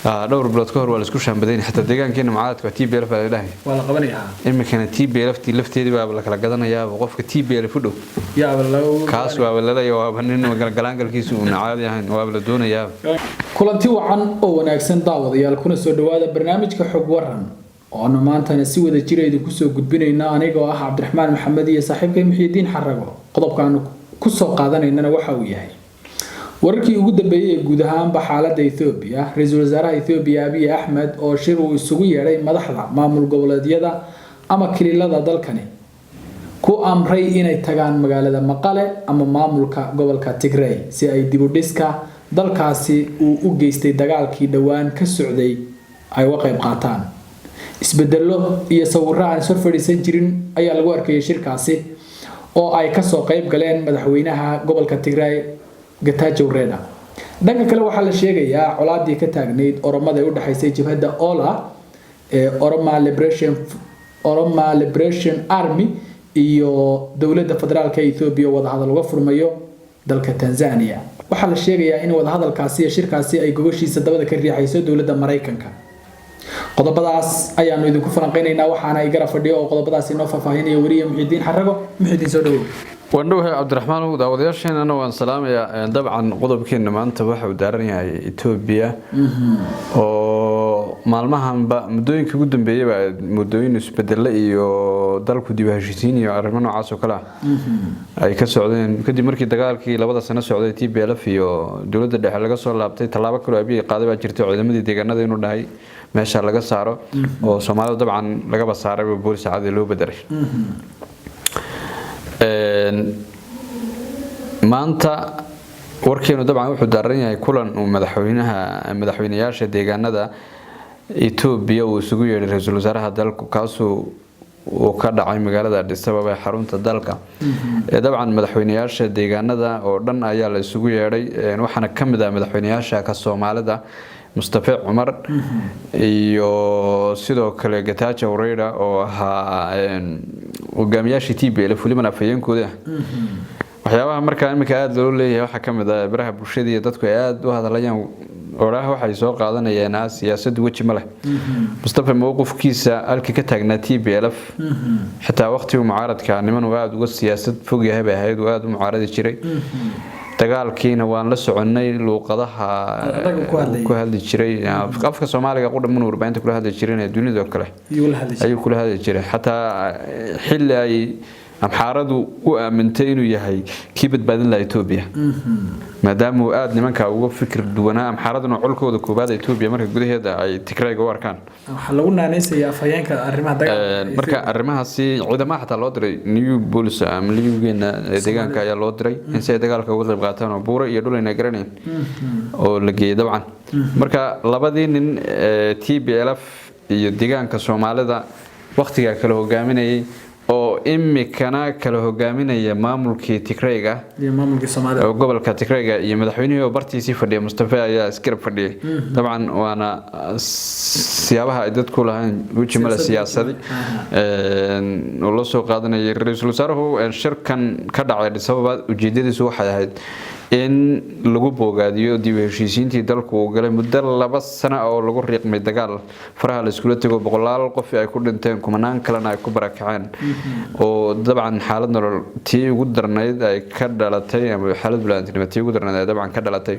دور بلاد كهر ولا سكوش هم بدين حتى ديجان كنا معاد كتي بيلف على ده ولا قبليها إما كانت تي بيلف تي بقى ولا كلا جدنا يا وقف كتي بيلفدو يا والله كاس ولا لا يا بنين وقال جلانجل كيسو نعاد يعني وقبل دون يا kulanti wacan oo wanaagsan daawadayaal kuna soo dhawaada barnaamijka xog waran oo maanta si wada jireed ku soo gudbinayna aniga oo ah Cabdiraxmaan Maxamed iyo saaxiibkay Muxiidiin Xarago qodobkan ku soo qaadanayna waxa uu yahay wararkii ugu dambeeyay guud ahaan xaaladda Itoobiya ra'iisul wasaaraha Itoobiya Abiy Ahmed oo shir uu isugu yeeray madaxda maamul goboleedyada ama kililada dalkani ku amray inay tagaan magaalada Maqale ama maamulka gobolka Tigray si ay dib u dhiska dalkaasi uu u geystay dagaalkii dhawaan ka socday ay uga qayb qaataan isbedelo iyo sawiraan soo fadhiisan jirin ayaa lagu arkay shirkaasi oo ay ka soo qayb galeen madaxweynaha gobolka Tigray Getachew Reda dhanka kale waxa la sheegayaa colaadii ka taagneyd oromada u dhaxaysay jabhadda Ola ee Oroma Liberation Army iyo dawladda federaalka Itoobiya wada hadal uga furmayo dalka Tanzania waxa la sheegayaa in wada hadalkaasi iyo shirkaasi ay gogoshiisa dabada ka riixayso dawladda Mareykanka qodobadaas ayaanu idinku falanqeynaynaa waxaana ay garab fadhiyo oo qodobadaas inoo faahfaahinaya wariye Muxiidiin Xarago Muxiidiin soo dhawow wandhow Cabdiraxmaan oo daawadayaasheenana waan salaamaya dabcan qodobkeena maanta waxa uu daaran yahay Itoobiya oo maalmahanba muddooyinka ugu dambeeyay muddooyin isbedel iyo dalku dib u heshiisiin iyo arrimo noocaas oo kala ay ka socdeen kadib markii dagaalkii labada sano socday TPLF iyo dawladda dhexe laga soo laabtay talaabo kale Abiy qaaday baa jirtay ciidamadii deegaanada inuu dhahay meesha laga saaro oo Soomaalidu dabcan laga basaaray booliis caadi loo bedelay maanta warkeenu dabcan wuxuu daaran yahay kulan uu madaxweynayaasha deegaanada Itoobiya uu isugu yeeray ra'iisul wasaaraha dalku kaasoo oo ka dhacay magaalada Addis Ababa ee xarunta dalka dabcan madaxweynayaasha deegaanada oo dhan ayaa la isugu yeeray waxaana kamid ah madaxweynayaasha ka Soomaalida Mustafa Umar iyo sidoo kale Getachew Reda oo ahaa hogaamiyaashii TPLF waliba afayeenkooda waxyaabaha markaa imika aad loo leeyahay waxa kamid ah baraha bulshada iyo dadku aad u hadlayaan oraha waxay soo qaadanayeen siyaasadda waji ma leh Mustafa mowqifkiisa halkii ka taagnaa TPLF xitaa waqtiga mucaaradka niman aad uga siyaasad fog yahay bay ahayd oo aad u mucaaradi jiray dagaalkiina waan la soconay luuqadaha ku hadli jiray afka Soomaaliga qodobman warbaahinta kula hadli jireen dunida kale ayuu kula hadli jiray xataa xilli ay amxaaradu u aamintay inuu yahay kii badbaadin la Itoobiya maadaama uu aad nimanka uga fikir duwanaa amxaaraduna culkooda koobaad Itoobiya marka gudaheeda ay Tigrayga u arkaan waxa lagu naanaysayaa afayeenka arrimaha dagaalka marka arrimahaasi ciidamada xataa loo diray new police ama liigeena deegaanka ayaa loo diray in si dagaalka uga qayb qaataan oo buuro iyo dhul inay garaneen oo la geeyay dabcan marka labadii nin TPLF iyo deegaanka Soomaalida waqtiga kala hogaaminayay oo imikana kala hogaaminaya maamulkii Tigrayga iyo maamulkii Soomaalida oo gobolka Tigrayga iyo madaxweynaha bartiisii fadhiya Mustafa ayaa iskarab fadhiyay dabcan waana siyaabaha ay dadku lahayn wajimada siyaasadii oo la soo qaadanayay ra'iisul wasaaruhu shirkan ka dhacay Addis Ababa ujeedadiisu waxay ahayd in lagu bogaadiyo dib u heshiisiintii dalku uu galay muddo 2 sano oo lagu riiqmay dagaal faraha la isku tago boqolaal qof ay ku dhinteen kumanaan kalena ay ku barakaceen oo dabcan xaalad nolol tii ugu darnayd ay ka dhalatay ama xaalad bulaantinimo tii ugu darnayd ay dabcan ka dhalatay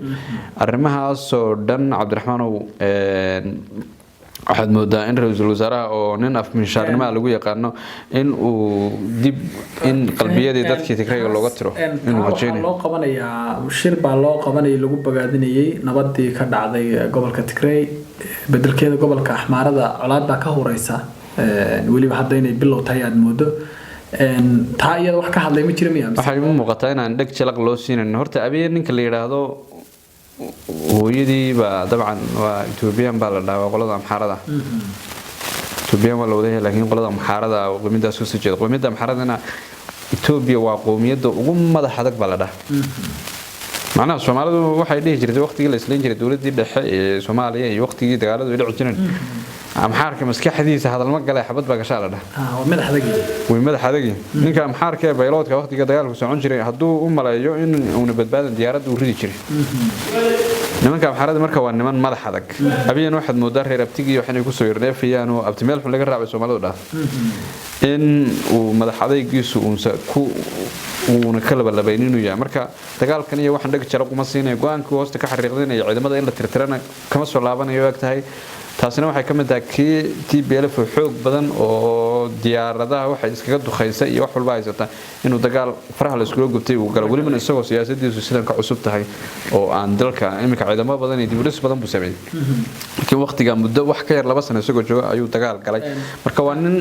arrimahaas oo dhan Cabdiraxmaan waxaad moodaa in ra'iisul wasaaraha oo nin afminshaarnimo lagu yaqaano in uu dib in qalbiyadii dadkii Tigrayga looga tiro inuu rajaynayo loo qabanayaa shir baa loo qabanayay lagu bogaadinayay nabadii ka dhacday gobolka Tigray bedelkeeda gobolka Axmaarada colaad baa ka horeysa waliba hadda inay bilow tahay aad moodo taa iyada wax ka hadlay ma jiro miyaa waxay u muuqataa inaan dhag jalaq loo siinin horta Abiy ninka la yiraahdo hooyadii ba dabcan waa Itoobiyan baa la dhaaway qolada amxaarada Itoobiyan waa la wadahay laakiin qolada amxaarada oo qowmiyadaas soo jeeda qowmiyada amxaaradana Itoobiya waa qowmiyada ugu madax adag baa la dhahay macnaha Soomaalidu waxay dhihi jirtay waqtigii la isleen jiray dawladii dhexe ee Soomaaliya iyo waqtigii dagaaladu ay dhici jireen amxaarka maskaxdiisa hadal ma galay xabad baa gashaa la dhahay madax adagi ninka amxaarka bayloodka waqtiga dagaalku socon jiray haduu u maleeyo in uu badbaadan diyaaradda u ridi jiray nimanka maxarada marka waa niman madax adag abiyana waxaad moodaa reer abtigii waxay ku soo yarneefayaan oo abti meel xun laga raacay Soomaalidu dhaaf in uu madax adaygiisu uuna kala labaynin inuu yahay marka dagaalkan iyo waxaan dhag jara kuma siinay go'aankii hoosta ka xariiqdinay ciidamada in la tirtirana kama soo laabanayo waqtahay taasina waxay ka mid tahay TPLF xoog badan oo diyaaradaha waxay iskaga duqeysay iyo wax walba haysata inuu dagaal faraha la isku gubtay uu galo waliba isagoo siyaasadiisu sidan ka cusub tahay oo aan dalka imika ciidamo badan iyo dibadis badan buu sameeyay laakiin waqtiga muddo wax ka yar 2 sano isagoo jooga ayuu dagaal galay marka waa nin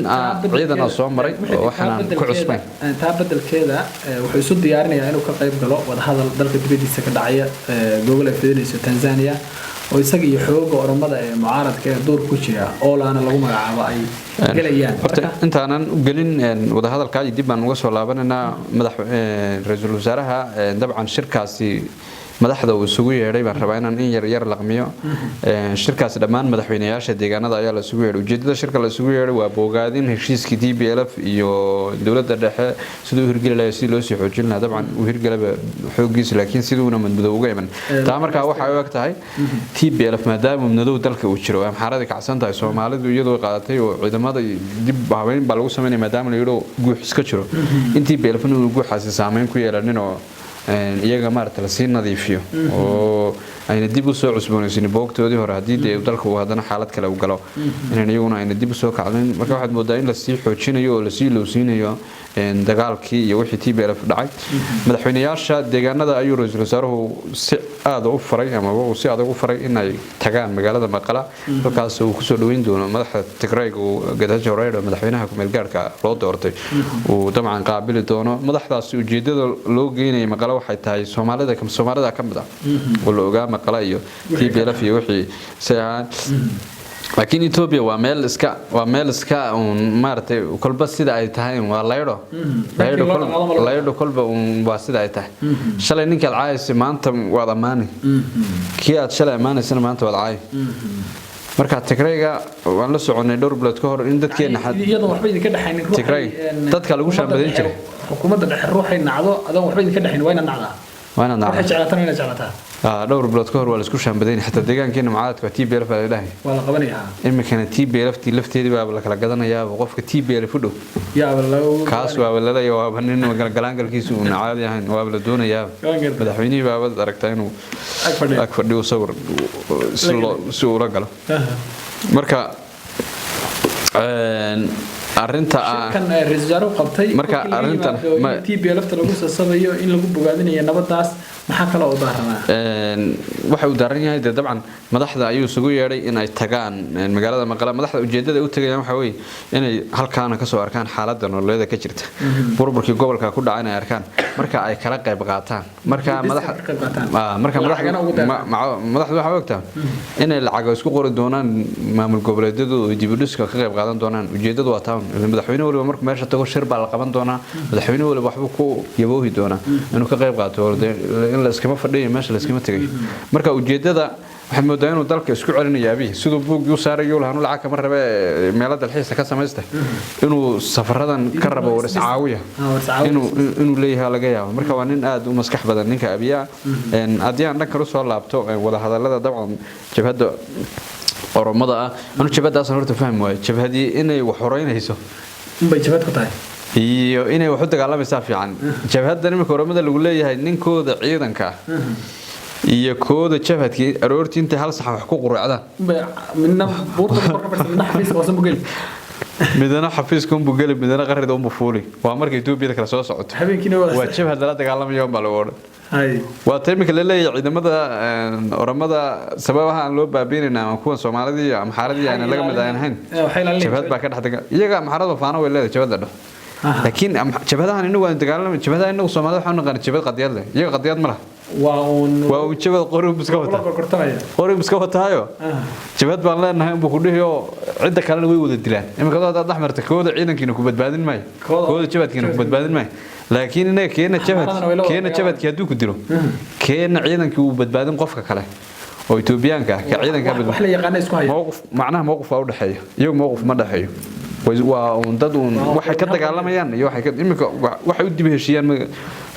ciidan soo maray oo waxaan ku cusbay taa bedelkeeda wuxuu isu diyaarinayaa inuu ka qayb galo wada hadal dalka dibadiisa ka dhacaya Google Federation Tanzania oo isaga iyo xooga oromada ee mucaaradka ee door ku jira oo laana lagu magacaabo ay galayaan horta intaanan u gelin wada hadalka dib baan uga soo laabanayna ra'iisul wasaaraha dabcan shirkaasi madaxda uu isugu yeeray baan rabaa inaan in yar laqmiyo shirkaas dhammaan madaxweynayaasha deegaanada ayaa la isugu yeeray ujeedada shirka la isugu yeeray waa bogaadin heshiiskii TPLF iyo dawladda dhexe sidoo hirgeli lahayd si loo sii xoojin lahaa dabcan uu hirgalaba xoogiisa laakiin siduuna madmadow uga iman taa markaa waxa ay ogtahay TPLF maadaama madmadow dalka uu jiro am xarada kacsan tahay Soomaalidu iyadoo qaadatay oo ciidamada dib haweyn baa lagu sameeyay maadaama la yiro guux iska jiro intii TPLF inuu guuxaasi saameyn ku yeelanin oo iyaga maarta la sii nadiifiyo oo ayna dib u soo cusboonaysiin boogtoodii hore hadii ay dalka uu hadana xaalad kale u galo inay iyaguna ayna dib u soo kacdeen marka waxaad moodaa in la sii xoojinayo oo la sii loosinayo dagaalkii iyo wixii TPLF dhacay madaxweynayaasha deegaanada ayuu ra'iisul wasaaruhu si aad u faray ama uu si aad ugu faray in ay tagaan magaalada Maqala halkaas uu ku soo dhaweyn doono madaxda Tigray oo Gadajo Reedo madaxweynaha ku meel gaarka loo doortay uu dabcan qaabili doono madaxdaas ujeedada loo geeyay Maqala waxay tahay Soomaalida ka mid ah oo la ogaa Maqala iyo TPLF iyo wixii saacad laakiin Ethiopia waa meel iska maartay kolba sida ay tahay waa laydo kolba waa sida ay tahay shalay ninka caayis maanta waa amaani kii aad shalay amaanaysana maanta waa caay marka Tigrayga waan la soconay dhowr bilood ka hor in dadkeena iyadoo waxba idin ka dhaxaynin Tigray dadka lagu shaambadeyn jiray xukuumadda dhexe ruuxay nacdo adoon waxba idin ka dhaxayn wayna nacdaa waxay jeclataan dhowr bilood ka hor waa la isku shaambadeyn xataa deegaankeena mucaaradka TPLF ay dhahay waa la qabanayaa imikana TPLF lafteedii baa la kala gadanayaa qofka TPLF u dhow kaas waa la leeyahay waa nin galgalangalkiisu uu caadi ahayn waa la doonayaa madaxweynaha baa aragtay inuu ag fadhiyo sawir si uu la galo marka arinta kan ra'iisul qabtay marka arintan TPLF lagu sasabayo in lagu bogaadinayo nabadaas maxaa kale oo daaranaa waxa uu daaran yahay dabcan madaxda ayuu isugu yeeray in ay tagaan magaalada Maqala madaxda ujeedada u tagayaan waxa weey inay halkaan ka soo arkaan xaaladda nololeed ka jirta burburkii gobolka ku dhacay inay arkaan marka ay kala qayb qaataan marka madaxdu waxa ogtaa inay lacag isku qori doonaan maamul goboleedyadu oo dib u dhiska ka qayb qaadan doonaan ujeedadu waa taan madaxweynuhu waliba markuu meesha tago shir baa la qaban doonaa madaxweynuhu waliba waxba ku yaboohi doonaa inuu ka qayb qaato in la iskama fadhiyo meesha la iskama tagay marka ujeedada waxaan moodaa inuu dalka isku celinayo abiy sidoo buug uu saarayo lahaanu lacag kama rabe meelada dalxiiska ka sameystay inuu safaradan ka rabo waris caawiya inuu leeyahay laga yaabo marka waa nin aad u maskax badan ninka abiya hadii aan dhanka soo laabto wada hadalada dabcan jabhada oromada anu jabhadaas horta fahmi waayo jabhadii inay wax horeynayso bay jabhad ku tahay iyo inay wax u dagaalamaysaa fiican jabhadda nimanka oromada lagu leeyahay ninkooda ciidanka iyo kooda jabhadkii aroortii inta hal sax wax ku quracdaan midna buurta ka farsamada xafiiska wasan bugel midna xafiiska uu bugel midna qarrida uu fuuli waa marka Ethiopia kala soo socoto habeenkina waa jabhad la dagaalamayo baa lagu oran waa taymika la leeyahay ciidamada oromada sababaha aan loo baabiinayna kuwa Soomaalida ama xaaladii aan laga mid ahayn jabhad baa ka dhaxday iyaga maxarada faano way leedahay jabhada laakiin jabhadahan inagu aan dagaalamay jabhadaha inagu Soomaalida waxaan naqaan jabhad qadiyad leh iyaga qadiyad ma laha waa jabhad qorib iska wataayo jabhad baan leenahay inuu ku dhihiyo cid kale way wada dilaan imika dad dhaxmarta kooda ciidankiina ku badbaadin maayo kooda jabhadkiina ku badbaadin maayo laakiin inay keena jabhadki haduu ku dilo keena ciidankii uu badbaadin qofka kale oo Ethioopiyaanka ka ciidanka wax la yaqaan isku hayo macnaha mowqif u dhaxeeyo iyagu mowqif ma dhaxeeyo waa dad waxay ka dagaalamayaan iyo waxay u dib heshiyaan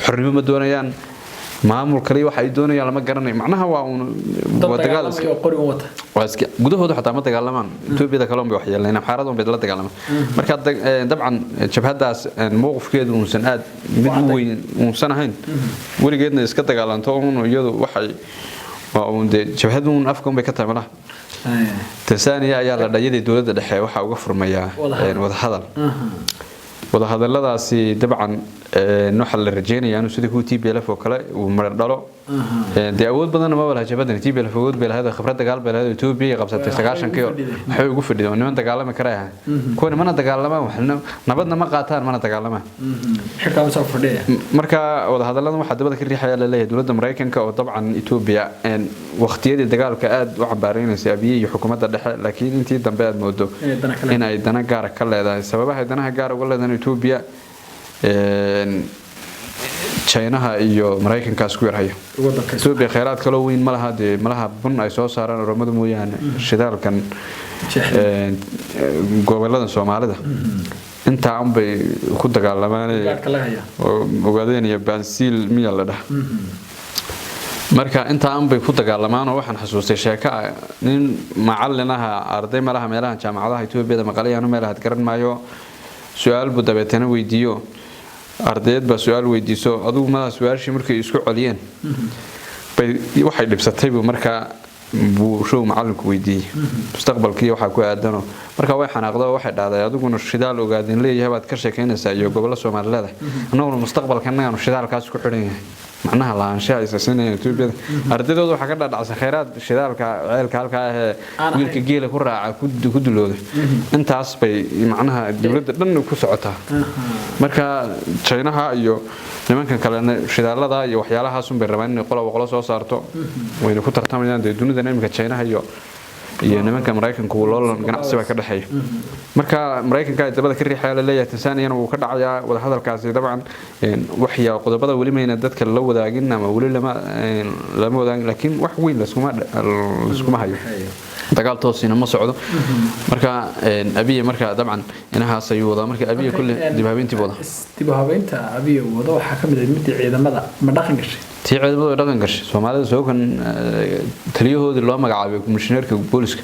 xornimo ma doonayaan maamul kale waxa ay doonayaan lama garanayo macnaha waa dagaal iska qori wata waaska gudahooda xataa ma dagaalamaan Itoobiya kale bay wax yeeleen xaaradun bay la dagaalamaan marka dabcan jabhadaas mowqifkeedu uusan aad mid weyn uusan ahayn warigeedna iska dagaalanto iyadu waxay jabhadun afkan bay ka taamala Tansaaniya ayaa la dhayay dawladda dhexe waxa uga furmaya wada hadaladaasi dabcan waxa la rajeenayaa inuu sidii ku TPLF oo kale uu mar dhalo awood badan ma walaha jabhadan TPLF awood bay lahayd khibrad dagaal bay lahayd Itoobiya qabsatay 9-kii waxay ugu fadhiyeen niman dagaalama karaya kuwa mana dagaalamaan waxna nabadna ma qaataan mana dagaalamaan xilka soo fadhiya marka wada hadaladan waxa dabada ka riixaya la leeyahay dawladda Mareykanka oo dabcan Itoobiya waqtiyadii dagaalka aad u cambaaraynaysa Abiy iyo xukuumadda dhexe laakiin intii dambe aad moodo in ay dana gaar ka leedahay sababaha danaha gaar uga leedahay Itoobiya China iyo Mareykanka isku yarhayo Itoobiya kheyraad kale weyn malaha bun ay soo saaraan oromadu mooyaan shidaalkan gobolada Soomaalida inta aan bay ku dagaalamaan ogaadeen iyo Bansil miya la dhax marka inta aan bay ku dagaalamaan waxaan xasuustay sheeko nin macallinaha arday malaha meelaha jaamacadaha Itoobiya maqalayaan meelaha garan maayo su'aal buu dabeetana weydiiyo ardayad ba su'aal weydiiso adigu ma su'aashii markay isku celiyeen bay waxay dhibsatay marka buu show macallinku weydiiyay mustaqbalkii waxa ku aadano marka way xanaaqdo waxay dhaaday adiguna shidaal ogaadin leeyahay baad ka sheekeynaysaa iyo gobolada Soomaaliyeed anaguna mustaqbalkana aanu shidaalkaas ku xidhan yahay macnaha laanshaha isaasinaya Itoobiya ardaydood waxa ka dhacay kheyraad shidaalka ceelka halka ah wiilka geela ku raaca ku dulooday intaas bay macnaha dawladda dhan ku socotaa marka China iyo nimankan kale shidaalada iyo waxyaalahaas bay rabaan in qolo soo saarto wayna ku tartamayaan dunida nimanka China iyo nimanka Mareykanka uu loolan ganacsi ka dhaxay marka Mareykanka ay dabada ka riixay la leeyahay Tansaaniya uu ka dhacayaa wada hadalkaasi dabcan waxya qodobada wali meena dadka la wadaagin ama wali lama wadaagin laakiin wax weyn la iskuma hayo dagaal toosina ma socdo marka Abiy marka dabcan inahaas ay wada marka Abiy kulli dibhabeynta Abiy wada waxa kamid ah mid ciidamada ma dhaqan gashay ciidamada dhaqan gashay Soomaalida soo kan taliyahoodii loo magacaabay komishineerka booliska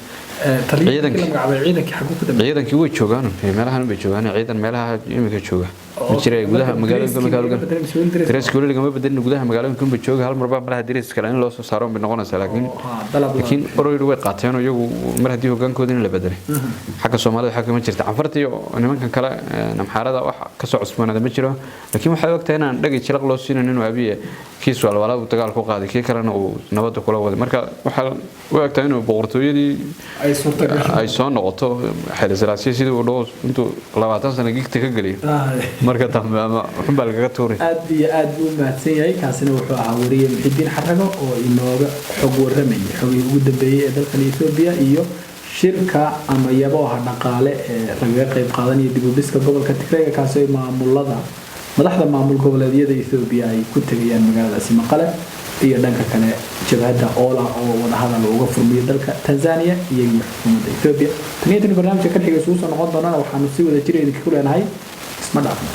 ciidankii way joogaan meelahan bay joogaan ciidan meelaha imika jooga jiray gudaha magaalada Dareeska wali laga bedelin gudaha magaalada bay jooga hal marba malaha Dareeska kale in loo soo saaro bay noqonaysaa laakiin oraydu way qaateen oo iyagu mar hadii hogaankooda in la bedelay xagga Soomaalida waxa kama jirta cafartii oo nimankan kale namxarada wax ka soo cusboonada ma jiro laakiin waxa ogtahay inaan dhagi jilaq loo siinin inuu Abiy kiis walwala uu dagaal ku qaaday kii kalena uu nabad kula waday marka waxa ogtahay inuu boqortooyadii ay soo noqoto xil salaasiye sidii uu dhaw intuu 20 sano gigta ka galay marka dambe ama xubal laga tuuray aad iyo aad u mahadsan yahay kaasina wuxuu ahaa wariye Muxidiin Xarago oo inooga xog waramayay xogii ugu dambeeyay ee dalka Itoobiya iyo shirka ama yabaha dhaqaale ee laga qayb qaadanaya dib u dhiska gobolka Tigray kaasoo maamulada madaxda maamul goboleedyada Itoobiya ay ku tagayaan magaalada Maqale iyo dhanka kale jabhada Oola oo wada hadal uga furmay dalka Tansaaniya iyo xukuumadda Itoobiya tan barnaamijka ka xigay soo noqon doona waxaanu si wada jiray ku leenahay isma dhaafno